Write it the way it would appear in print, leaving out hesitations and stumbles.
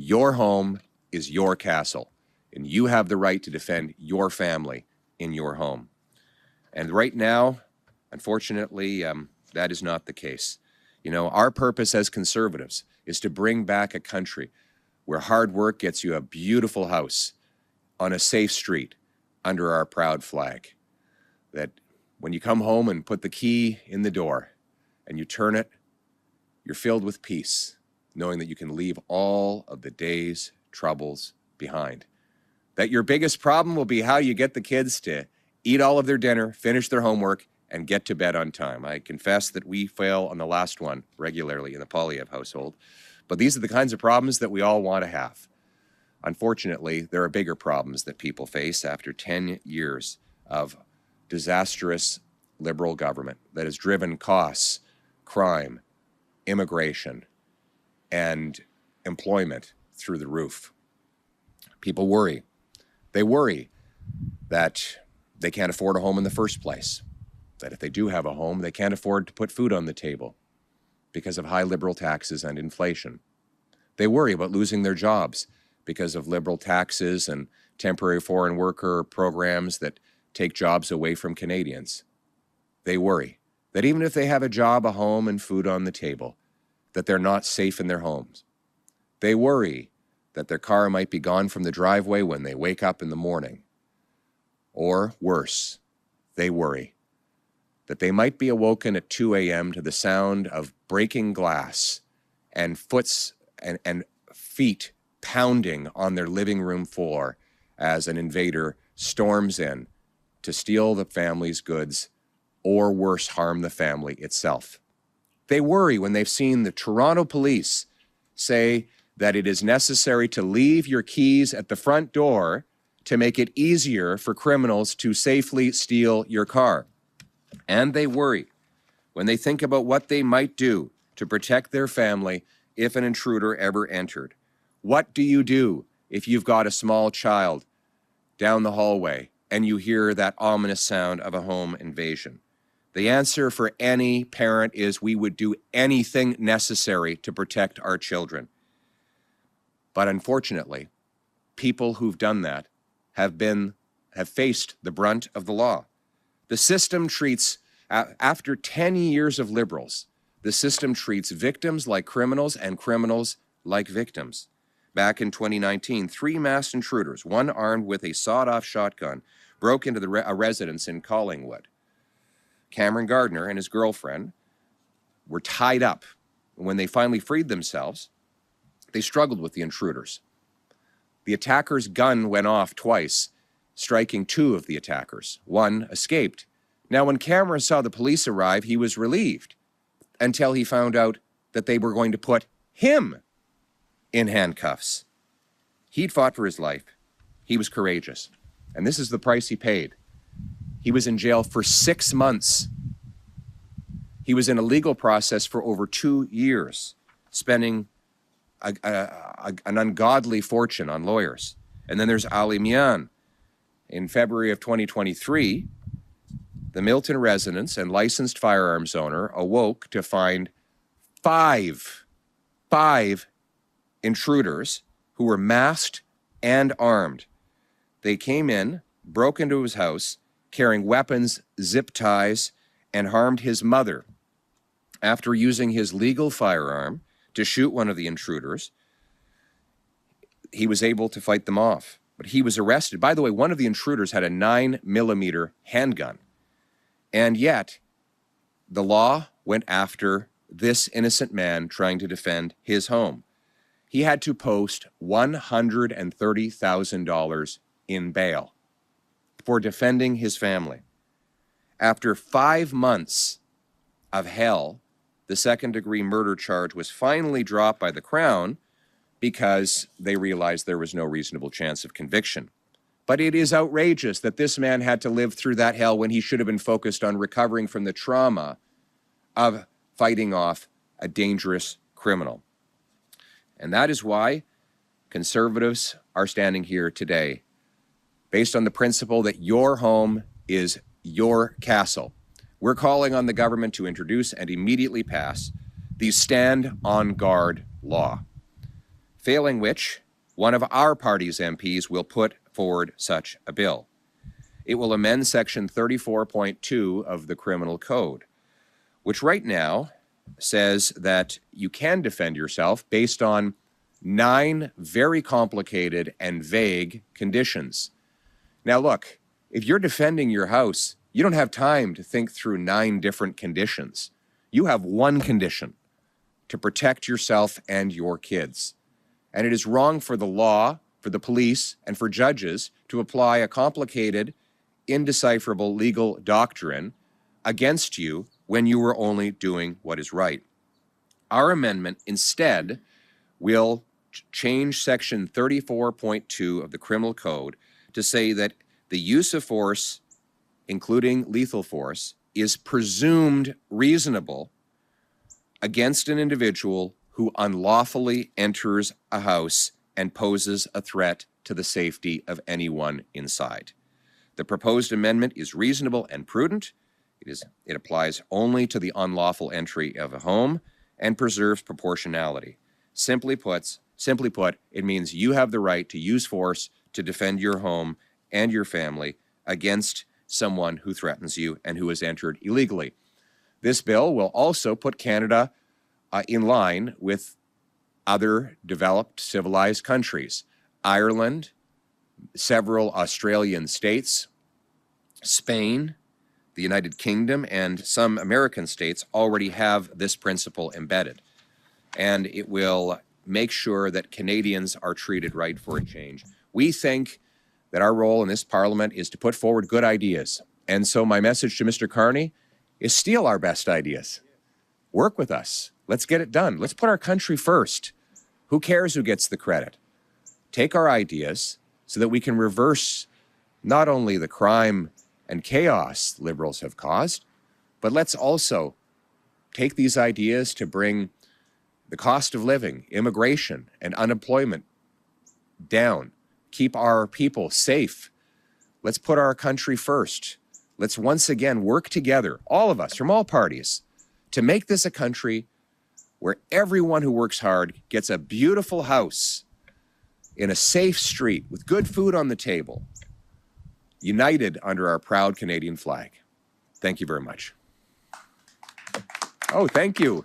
Your home is your castle, and you have the right to defend your family in your home. And right now, unfortunately, that is not the case. You know, our purpose as conservatives is to bring back a country where hard work gets you a beautiful house on a safe street under our proud flag. That when you come home and put the key in the door and you turn it, you're filled with peace, knowing that you can leave all of the day's troubles behind. That your biggest problem will be how you get the kids to eat all of their dinner, finish their homework, and get to bed on time. I confess that we fail on the last one regularly in the Poilievre household, but these are the kinds of problems that we all want to have. Unfortunately, there are bigger problems that people face after 10 years of disastrous Liberal government that has driven costs, crime, immigration, and employment through the roof. People worry. They worry that they can't afford a home in the first place, that if they do have a home, they can't afford to put food on the table because of high Liberal taxes and inflation. They worry about losing their jobs because of Liberal taxes and temporary foreign worker programs that take jobs away from Canadians. They worry that even if they have a job, a home, and food on the table, that they're not safe in their homes. They worry that their car might be gone from the driveway when they wake up in the morning. Or worse, they worry that they might be awoken at 2 a.m. to the sound of breaking glass and feet pounding on their living room floor as an invader storms in to steal the family's goods or worse, harm the family itself. They worry when they've seen the Toronto police say that it is necessary to leave your keys at the front door to make it easier for criminals to safely steal your car. And they worry when they think about what they might do to protect their family if an intruder ever entered. What do you do if you've got a small child down the hallway and you hear that ominous sound of a home invasion? The answer for any parent is we would do anything necessary to protect our children. But unfortunately, people who've done that have faced the brunt of the law. The system treats, after 10 years of Liberals, the system treats victims like criminals and criminals like victims. Back in 2019, 3 masked intruders, one armed with a sawed-off shotgun, broke into a residence in Collingwood. Cameron Gardner and his girlfriend were tied up. When they finally freed themselves, they struggled with the intruders. The attacker's gun went off twice, striking 2 of the attackers. One escaped. Now, when Cameron saw the police arrive, he was relieved until he found out that they were going to put him in handcuffs. He'd fought for his life. He was courageous. And this is the price he paid. He was in jail for 6 months. He was in a legal process for over 2 years, spending an ungodly fortune on lawyers. And then there's Ali Mian. In February of 2023, the Milton residents and licensed firearms owner awoke to find five intruders who were masked and armed. They came in, broke into his house, carrying weapons, zip ties, and harmed his mother. After using his legal firearm to shoot one of the intruders, he was able to fight them off. But he was arrested. By the way, one of the intruders had a 9mm handgun. And yet, the law went after this innocent man trying to defend his home. He had to post $130,000 in bail for defending his family. After 5 months of hell, the second-degree murder charge was finally dropped by the Crown because they realized there was no reasonable chance of conviction. But it is outrageous that this man had to live through that hell when he should have been focused on recovering from the trauma of fighting off a dangerous criminal. And that is why conservatives are standing here today, based on the principle that your home is your castle. We're calling on the government to introduce and immediately pass the Stand on Guard law. failing which one of our party's MPs will put forward such a bill. It will amend Section 34.2 of the Criminal Code, which right now says that you can defend yourself based on 9 very complicated and vague conditions. Now look, if you're defending your house, you don't have time to think through 9 different conditions. You have one condition: to protect yourself and your kids. And it is wrong for the law, for the police, and for judges to apply a complicated, indecipherable legal doctrine against you when you were only doing what is right. Our amendment instead will change Section 34.2 of the Criminal Code to say that the use of force, including lethal force, is presumed reasonable against an individual who unlawfully enters a house and poses a threat to the safety of anyone inside. The proposed amendment is reasonable and prudent. It applies only to the unlawful entry of a home and preserves proportionality. Simply put, it means you have the right to use force to defend your home and your family against someone who threatens you and who has entered illegally. This bill will also put Canada in line with other developed, civilized countries. Ireland, several Australian states, Spain, the United Kingdom, and some American states already have this principle embedded. And it will make sure that Canadians are treated right for a change. We think that our role in this Parliament is to put forward good ideas. And so my message to Mr. Carney is steal our best ideas. Work with us. Let's get it done. Let's put our country first. Who cares who gets the credit? Take our ideas so that we can reverse not only the crime and chaos Liberals have caused, but let's also take these ideas to bring the cost of living, immigration, and unemployment down. Keep our people safe. Let's put our country first. Let's once again work together, all of us from all parties, to make this a country where everyone who works hard gets a beautiful house in a safe street with good food on the table, united under our proud Canadian flag. Thank you very much. Oh, thank you.